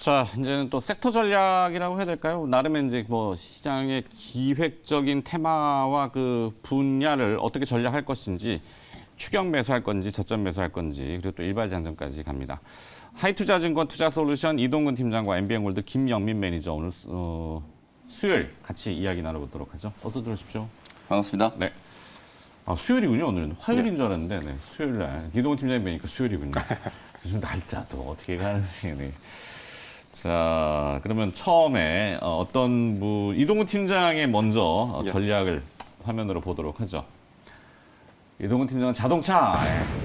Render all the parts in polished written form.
자, 이제는 또 섹터 전략이라고 해야 될까요? 나름의 이제 뭐 시장의 기획적인 테마와 그 분야를 어떻게 전략할 것인지, 추격 매수할 건지, 저점 매수할 건지, 그리고 또 일발 장전까지 갑니다. 하이투자증권 투자솔루션 이동근 팀장과 MBN골드 김영민 매니저 오늘 수요일 같이 이야기 나눠보도록 하죠. 어서 들어오십시오. 반갑습니다. 네. 아, 수요일이군요. 오늘은 화요일인 줄 알았는데, 네, 수요일 날 이동근 팀장이 뵈니까 수요일이군요. 요즘 날짜도 어떻게 가는지. 네. 자, 그러면 처음에 어떤 이동근 팀장의 먼저 전략을 화면으로 보도록 하죠. 이동근 팀장은 자동차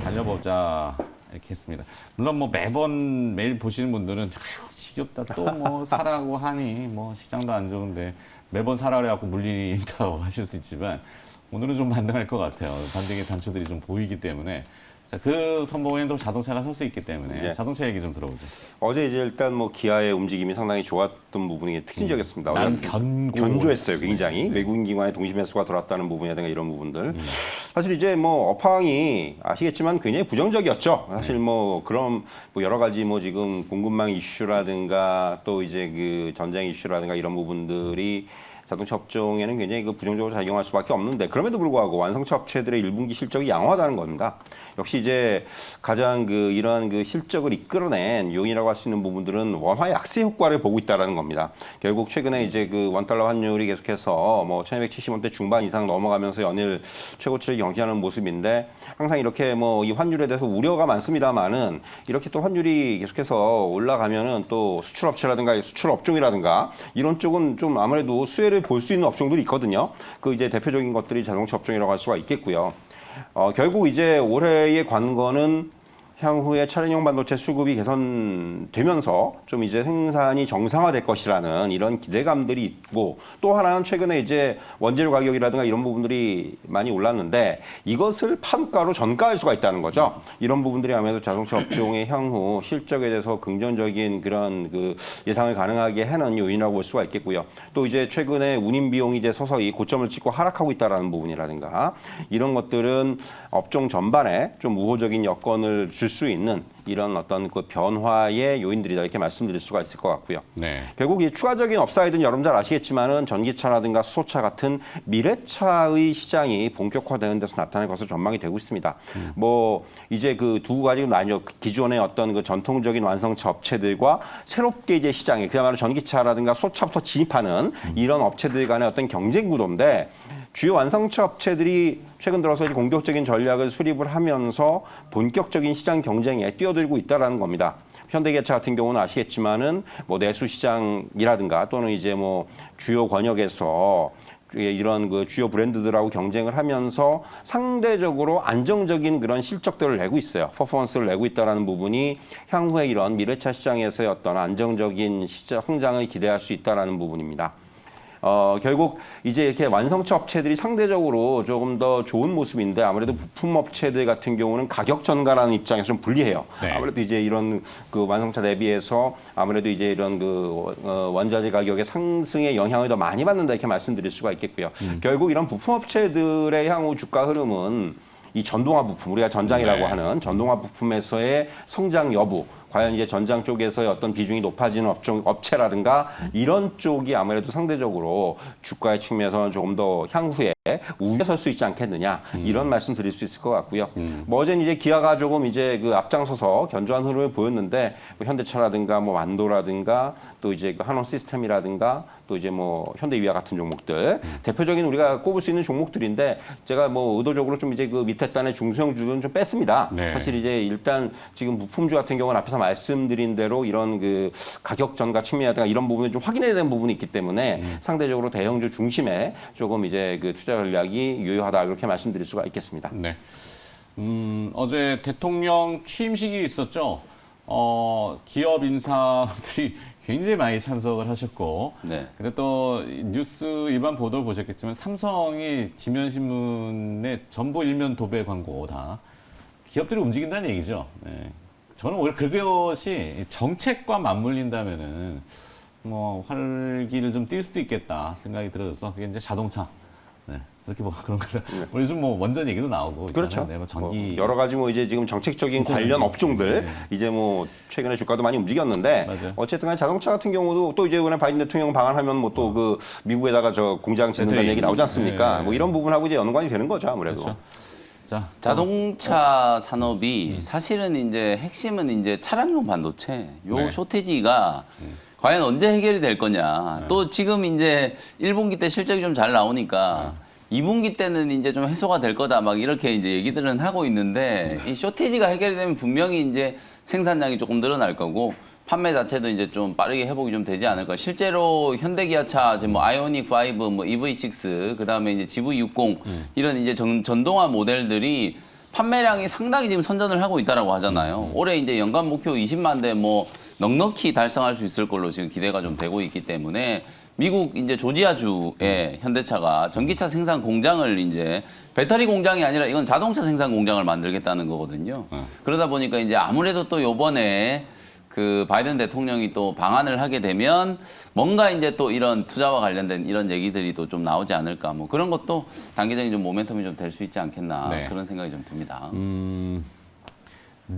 달려보자 이렇게 했습니다. 물론 뭐 매일 보시는 분들은 아휴, 지겹다 또 뭐 사라고 하니 뭐 시장도 안 좋은데 매번 사라 그래갖고 물린다고 하실 수 있지만 오늘은 좀 반등할 것 같아요. 반등의 단초들이 좀 보이기 때문에. 자, 그 선봉에도 자동차가 설 수 있기 때문에 자동차 얘기 좀 들어보죠. 어제 이제 일단 뭐 기아의 움직임이 상당히 좋았던 부분이 특징적이었습니다. 나름 견조했어요, 굉장히. 외국인 기관의 동시 매수가 들어왔다는 부분이라든가 이런 부분들. 사실 이제 뭐 업황이 아시겠지만 굉장히 부정적이었죠. 사실 뭐 그런 뭐 여러 가지 뭐 지금 공급망 이슈라든가 또 이제 그 전쟁 이슈라든가 이런 부분들이 자동차 업종에는 굉장히 그 부정적으로 작용할 수밖에 없는데 그럼에도 불구하고 완성차 업체들의 1분기 실적이 양호하다는 겁니다. 역시 이제 가장 이러한 실적을 이끌어낸 요인이라고 할 수 있는 부분들은 원화 약세 효과를 보고 있다는 겁니다. 결국 최근에 이제 원달러 환율이 계속해서 뭐 1270원대 중반 이상 넘어가면서 연일 최고치를 경신하는 모습인데 항상 이렇게 뭐 이 환율에 대해서 우려가 많습니다만은 이렇게 또 환율이 계속해서 올라가면은 또 수출 업체라든가 수출 업종이라든가 이런 쪽은 좀 아무래도 수혜를 볼 수 있는 업종들이 있거든요. 그 이제 대표적인 것들이 자동차 업종이라고 할 수가 있겠고요. 결국 이제 올해의 관건은 향후에 차량용 반도체 수급이 개선되면서 좀 이제 생산이 정상화될 것이라는 이런 기대감들이 있고 또 하나는 최근에 이제 원재료 가격이라든가 이런 부분들이 많이 올랐는데 이것을 판가로 전가할 수가 있다는 거죠. 이런 부분들이 아무래도 자동차 업종의 향후 실적에 대해서 긍정적인 그런 예상을 가능하게 하는 요인이라고 볼 수가 있겠고요. 또 이제 최근에 운임 비용이 이제 서서히 고점을 찍고 하락하고 있다라는 부분이라든가 이런 것들은 업종 전반에 좀 우호적인 여건을 줄 수 있는 이런 어떤 변화의 요인들이다 이렇게 말씀드릴 수가 있을 것 같고요. 네. 결국 이 추가적인 업사이드는 여러분 잘 아시겠지만은 전기차라든가 수소차 같은 미래차의 시장이 본격화되는 데서 나타날 것으로 전망이 되고 있습니다. 뭐 이제 두 가지로 나뉘어 기존의 어떤 전통적인 완성차 업체들과 새롭게 이제 시장에 그야말로 전기차라든가 수소차부터 진입하는 이런 업체들 간의 어떤 경쟁 구도인데 주요 완성차 업체들이 최근 들어서 공격적인 전략을 수립을 하면서 본격적인 시장 경쟁에 뛰어들고 있다라는 겁니다. 현대기아차 같은 경우는 아시겠지만은 뭐 내수 시장이라든가 또는 이제 뭐 주요 권역에서 이런 주요 브랜드들하고 경쟁을 하면서 상대적으로 안정적인 그런 실적들을 내고 있어요. 퍼포먼스를 내고 있다라는 부분이 향후에 이런 미래차 시장에서의 어떤 안정적인 성장을 기대할 수 있다라는 부분입니다. 결국 이제 이렇게 완성차 업체들이 상대적으로 조금 더 좋은 모습인데 아무래도 부품 업체들 같은 경우는 가격 전가라는 입장에서 좀 불리해요. 네. 아무래도 이제 이런 완성차 대비해서 아무래도 이제 이런 원자재 가격의 상승의 영향을 더 많이 받는다 이렇게 말씀드릴 수가 있겠고요. 결국 이런 부품 업체들의 향후 주가 흐름은 이 전동화 부품, 우리가 전장이라고 하는 전동화 부품에서의 성장 여부, 과연 이제 전장 쪽에서의 어떤 비중이 높아지는 업체라든가 이런 쪽이 아무래도 상대적으로 주가의 측면에서는 조금 더 향후에 우위에 설 수 있지 않겠느냐 이런 말씀 드릴 수 있을 것 같고요. 뭐 어제는 이제 기아가 조금 이제 앞장서서 견조한 흐름을 보였는데 뭐 현대차라든가 뭐 완도라든가 또 이제 한원 시스템이라든가 또 이제 뭐 현대위아 같은 종목들 대표적인 우리가 꼽을 수 있는 종목들인데 제가 뭐 의도적으로 좀 이제 밑에 단의 중소형주는 좀 뺐습니다. 네. 사실 이제 일단 지금 부품주 같은 경우는 앞에서 말씀드린 대로 이런 가격 전가 측면이라든가 이런 부분을 좀 확인해야 되는 부분이 있기 때문에 상대적으로 대형주 중심에 조금 이제 투자 전략이 유효하다 이렇게 말씀드릴 수가 있겠습니다. 네. 어제 대통령 취임식이 있었죠. 기업 인사들이 굉장히 많이 참석을 하셨고, 네. 그리고 또 뉴스 일반 보도를 보셨겠지만 삼성이 지면신문의 전보 일면 도배 광고 다 기업들이 움직인다는 얘기죠. 네. 저는 오히려 그것이 정책과 맞물린다면은 뭐 활기를 좀 띨 수도 있겠다 생각이 들어서 그게 이제 자동차. 네. 이렇게 뭐 그런 거다. 뭐 요즘 뭐 원전 얘기도 나오고 그렇죠. 있잖아요. 네, 뭐 전기 여러 가지 뭐 이제 지금 정책적인 관련 업종들 네. 이제 뭐 최근에 주가도 많이 움직였는데 맞아요. 어쨌든 간에 자동차 같은 경우도 또 이제 이번에 바이든 대통령 방한하면 뭐 또 그 미국에다가 저 공장 짓는다는 배터리. 얘기 나오지 않습니까? 네. 뭐 이런 부분하고 이제 연관이 되는 거죠 아무래도. 그렇죠. 자, 자동차 산업이 사실은 이제 핵심은 이제 차량용 반도체 요 네. 쇼티지가 과연 언제 해결이 될 거냐. 또 지금 이제 1분기 때 실적이 좀 잘 나오니까 2분기 때는 이제 좀 해소가 될 거다 막 이렇게 이제 얘기들은 하고 있는데 이 쇼티지가 해결이 되면 분명히 이제 생산량이 조금 늘어날 거고 판매 자체도 이제 좀 빠르게 회복이 좀 되지 않을까. 실제로 현대기아차 지금 뭐 아이오닉 5, 뭐 EV6, 그다음에 이제 GV60 이런 이제 전동화 모델들이 판매량이 상당히 지금 선전을 하고 있다라고 하잖아요. 올해 이제 연간 목표 20만 대 뭐 넉넉히 달성할 수 있을 걸로 지금 기대가 좀 되고 있기 때문에 미국 이제 조지아주의 현대차가 전기차 생산 공장을 이제 배터리 공장이 아니라 이건 자동차 생산 공장을 만들겠다는 거거든요. 그러다 보니까 이제 아무래도 또 요번에 그 바이든 대통령이 또 방한을 하게 되면 뭔가 이제 또 이런 투자와 관련된 이런 얘기들이 또 좀 나오지 않을까 뭐 그런 것도 단기적인 좀 모멘텀이 좀 될 수 있지 않겠나 네. 그런 생각이 좀 듭니다.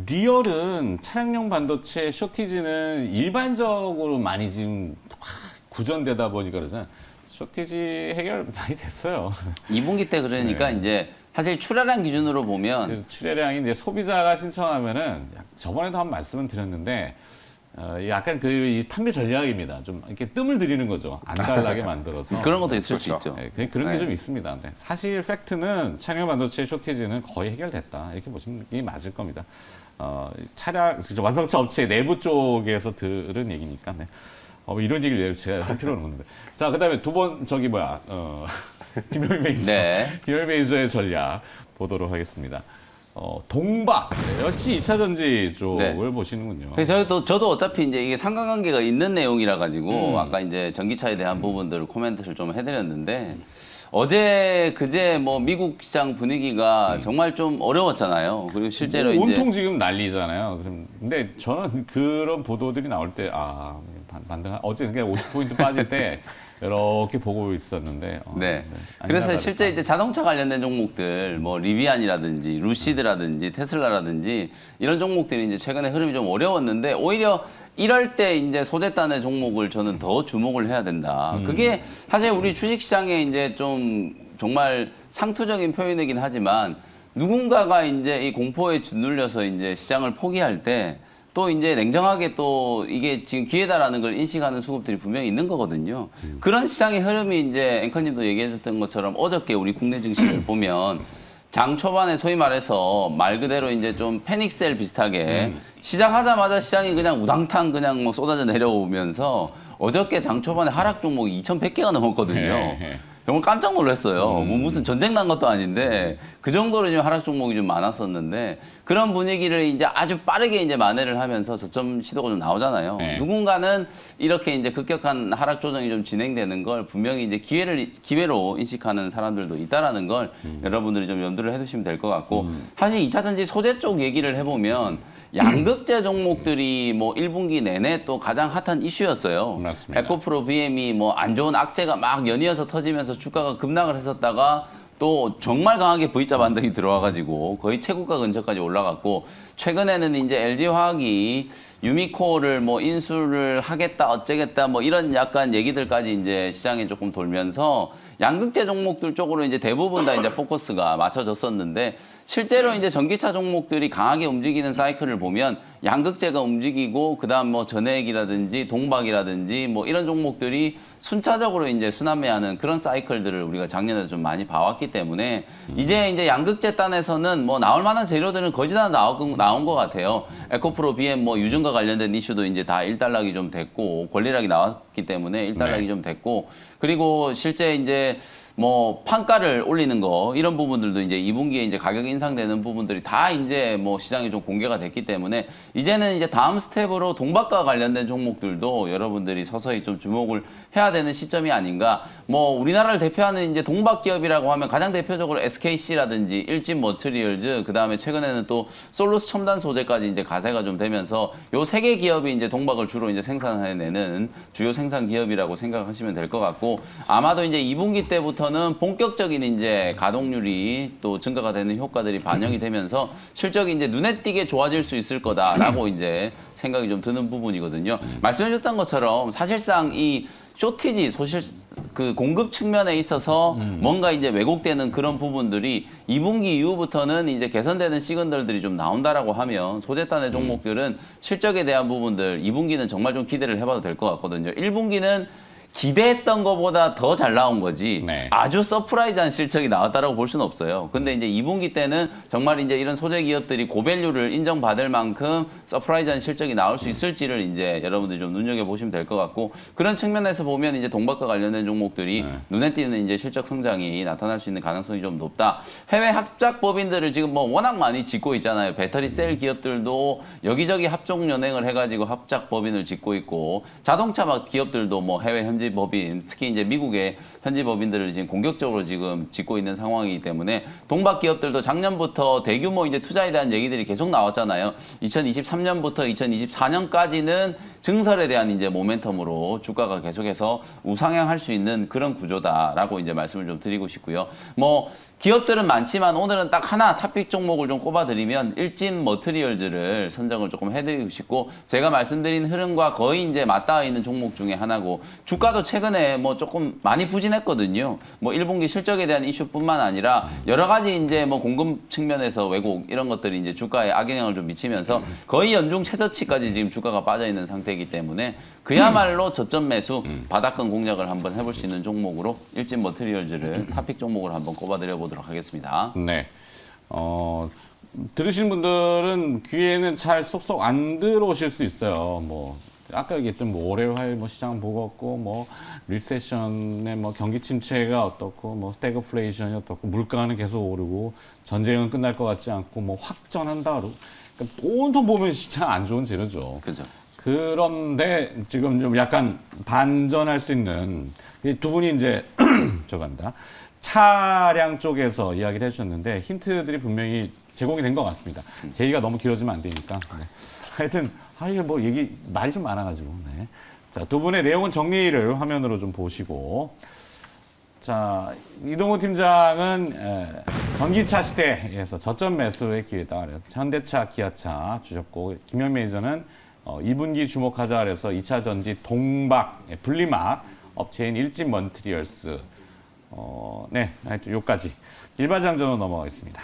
리얼은 차량용 반도체 쇼티지는 일반적으로 많이 지금 확 구전되다 보니까 그러잖아요. 쇼티지 해결 많이 됐어요. 2분기 때 그러니까 네. 이제 사실 출하량 기준으로 보면 그 출하량이 이제 소비자가 신청하면은 저번에도 한 말씀은 드렸는데 약간 그 이 판매 전략입니다. 좀 이렇게 뜸을 들이는 거죠. 안 달라게 만들어서. 그런 것도 있을 수 그렇죠. 있죠. 네, 그런 게 네. 좀 있습니다. 네. 사실 팩트는 차량 반도체 쇼티지는 거의 해결됐다. 이렇게 보시면 이 맞을 겁니다. 차량 완성차 업체 내부 쪽에서 들은 얘기니까. 네. 뭐 이런 얘기를 제가 할 필요는 없는데. 자, 그다음에 두 번 저기 뭐야 김효민 매니저. 네. 김효민 매니저의 전략 보도록 하겠습니다. 동박 역시 2차 전지 쪽을 네. 보시는군요. 그래서 저도 어차피 이제 이게 상관관계가 있는 내용이라 가지고 아까 이제 전기차에 대한 부분들을 코멘트를 좀 해드렸는데 어제 그제 뭐 미국 시장 분위기가 정말 좀 어려웠잖아요. 그리고 실제로 이제 온통 지금 난리잖아요. 근데 저는 그런 보도들이 나올 때 반등 어제 그냥 50포인트 빠질 때 이렇게 보고 있었는데. 네. 아니나 그래서 다를까. 실제 이제 자동차 관련된 종목들, 뭐 리비안이라든지 루시드라든지 테슬라라든지 이런 종목들이 이제 최근에 흐름이 좀 어려웠는데 오히려 이럴 때 이제 소재단의 종목을 저는 더 주목을 해야 된다. 그게 사실 우리 주식시장에 이제 좀 정말 상투적인 표현이긴 하지만 누군가가 이제 이 공포에 짓눌려서 이제 시장을 포기할 때 또 이제 냉정하게 또 이게 지금 기회다라는 걸 인식하는 수급들이 분명히 있는 거거든요. 그런 시장의 흐름이 이제 앵커님도 얘기해줬던 것처럼 어저께 우리 국내 증시를 보면 장 초반에 소위 말해서 말 그대로 이제 좀 패닉셀 비슷하게 시작하자마자 시장이 그냥 우당탕 그냥 뭐 쏟아져 내려오면서 어저께 장 초반에 하락 종목이 2,100개가 넘었거든요. 예. 정말 깜짝 놀랐어요. 뭐 무슨 전쟁 난 것도 아닌데 그 정도로 지금 하락 종목이 좀 많았었는데 그런 분위기를 이제 아주 빠르게 이제 만회를 하면서 저점 시도가 좀 나오잖아요. 네. 누군가는 이렇게 이제 급격한 하락 조정이 좀 진행되는 걸 분명히 이제 기회로 인식하는 사람들도 있다라는 걸 여러분들이 좀 염두를 해두시면 될 것 같고 사실 2차 전지 소재 쪽 얘기를 해보면 양극재 종목들이 뭐 1분기 내내 또 가장 핫한 이슈였어요. 맞습니다. 에코프로 BM이 뭐 안 좋은 악재가 막 연이어서 터지면서 주가가 급락을 했었다가 또 정말 강하게 V자 반등이 들어와가지고 거의 최고가 근처까지 올라갔고 최근에는 이제 LG화학이 유미코를 뭐 인수를 하겠다 어쩌겠다 뭐 이런 약간 얘기들까지 이제 시장에 조금 돌면서 양극재 종목들 쪽으로 이제 대부분 다 이제 포커스가 맞춰졌었는데 실제로 이제 전기차 종목들이 강하게 움직이는 사이클을 보면 양극재가 움직이고 그다음 뭐 전해액이라든지 동박이라든지 뭐 이런 종목들이 순차적으로 이제 순환매하는 그런 사이클들을 우리가 작년에 좀 많이 봐왔기 때문에 이제 양극재 단에서는 뭐 나올 만한 재료들은 거의 다 나온 것 같아요. 에코프로 BM 뭐 유증과 관련된 이슈도 이제 다 일단락이 좀 됐고 권리락이 나왔기 때문에 일단락이 네. 좀 됐고 그리고 실제 이제 뭐 판가를 올리는 거 이런 부분들도 이제 2분기에 이제 가격 인상되는 부분들이 다 이제 뭐 시장에 좀 공개가 됐기 때문에 이제는 이제 다음 스텝으로 동박과 관련된 종목들도 여러분들이 서서히 좀 주목을 해야 되는 시점이 아닌가. 뭐 우리나라를 대표하는 이제 동박 기업이라고 하면 가장 대표적으로 SKC라든지 일진 머트리얼즈 그다음에 최근에는 또 솔루스 첨단 소재까지 이제 가세가 좀 되면서 요 세 개 기업이 이제 동박을 주로 이제 생산해내는 주요 생산 기업이라고 생각하시면 될 것 같고 아마도 이제 2분기 때부터 2부터는 본격적인 이제 가동률이 또 증가가 되는 효과들이 반영이 되면서 실적이 이제 눈에 띄게 좋아질 수 있을 거다라고 이제 생각이 좀 드는 부분이거든요. 말씀해줬던 것처럼 사실상 이 쇼티지 그 공급 측면에 있어서 뭔가 이제 왜곡되는 그런 부분들이 2분기 이후부터는 이제 개선되는 시그널들이 좀 나온다라고 하면 소재단의 종목들은 실적에 대한 부분들 2분기는 정말 좀 기대를 해봐도 될 것 같거든요. 1분기는 기대했던 것보다 더 잘 나온 거지 네. 아주 서프라이즈한 실적이 나왔다라고 볼 수는 없어요. 근데 이제 2분기 때는 정말 이제 이런 소재 기업들이 고밸류를 인정받을 만큼 서프라이즈한 실적이 나올 수 있을지를 이제 여러분들이 좀 눈여겨 보시면 될 것 같고 그런 측면에서 보면 이제 동박과 관련된 종목들이 눈에 띄는 이제 실적 성장이 나타날 수 있는 가능성이 좀 높다. 해외 합작 법인들을 지금 뭐 워낙 많이 짓고 있잖아요. 배터리 셀 기업들도 여기저기 합종 연행을 해가지고 합작 법인을 짓고 있고 자동차 기업들도 뭐 해외 현지 법인, 특히 이제 미국의 현지 법인들을 지금 공격적으로 지금 짓고 있는 상황이기 때문에 동박 기업들도 작년부터 대규모 이제 투자에 대한 얘기들이 계속 나왔잖아요. 2023년부터 2024년까지는 증설에 대한 이제 모멘텀으로 주가가 계속해서 우상향할 수 있는 그런 구조다라고 이제 말씀을 좀 드리고 싶고요. 뭐 기업들은 많지만 오늘은 딱 하나 탑픽 종목을 좀 꼽아드리면 일진 머티리얼즈를 선정을 조금 해드리고 싶고 제가 말씀드린 흐름과 거의 이제 맞닿아 있는 종목 중에 하나고 주가도 최근에 뭐 조금 많이 부진했거든요. 뭐 1분기 실적에 대한 이슈뿐만 아니라 여러 가지 이제 뭐 공급 측면에서 왜곡 이런 것들이 이제 주가에 악영향을 좀 미치면서 거의 연중 최저치까지 지금 주가가 빠져 있는 상태이기 때문에 그야말로 저점 매수 바닥권 공략을 한번 해볼 수 있는 종목으로 일진 머티리얼즈를 탑픽 종목으로 한번 꼽아드려 보도록 하겠습니다. 네. 들으신 분들은 귀에는 잘 쏙쏙 안 들어오실 수 있어요. 뭐 아까 얘기했던 뭐 올해 화요일 뭐 시장 보고 없고 뭐 리세션의 뭐 경기 침체가 어떻고 뭐 스태그플레이션이 어떻고 물가는 계속 오르고 전쟁은 끝날 것 같지 않고 뭐 확전한다 그러고 그러니까 온통 보면 시장 안 좋은 재료죠. 그죠? 그런데 지금 좀 약간 반전할 수 있는 이 두 분이 이제 죄송합니다. 차량 쪽에서 이야기를 해주셨는데 힌트들이 분명히 제공이 된 것 같습니다. 제 얘기가 너무 길어지면 안 되니까. 네. 하여튼 이게 뭐 말이 좀 많아가지고. 네. 자, 두 분의 내용은 정리를 화면으로 좀 보시고. 자, 이동호 팀장은 전기차 시대에서 저점 매수의 기회다. 그래서 현대차, 기아차 주셨고 김현 매니저는 2분기 주목하자 그래서 2차 전지 동박 분리막 업체인 일진 먼티리얼스 네, 하여튼 요까지 일반장전으로 넘어가겠습니다.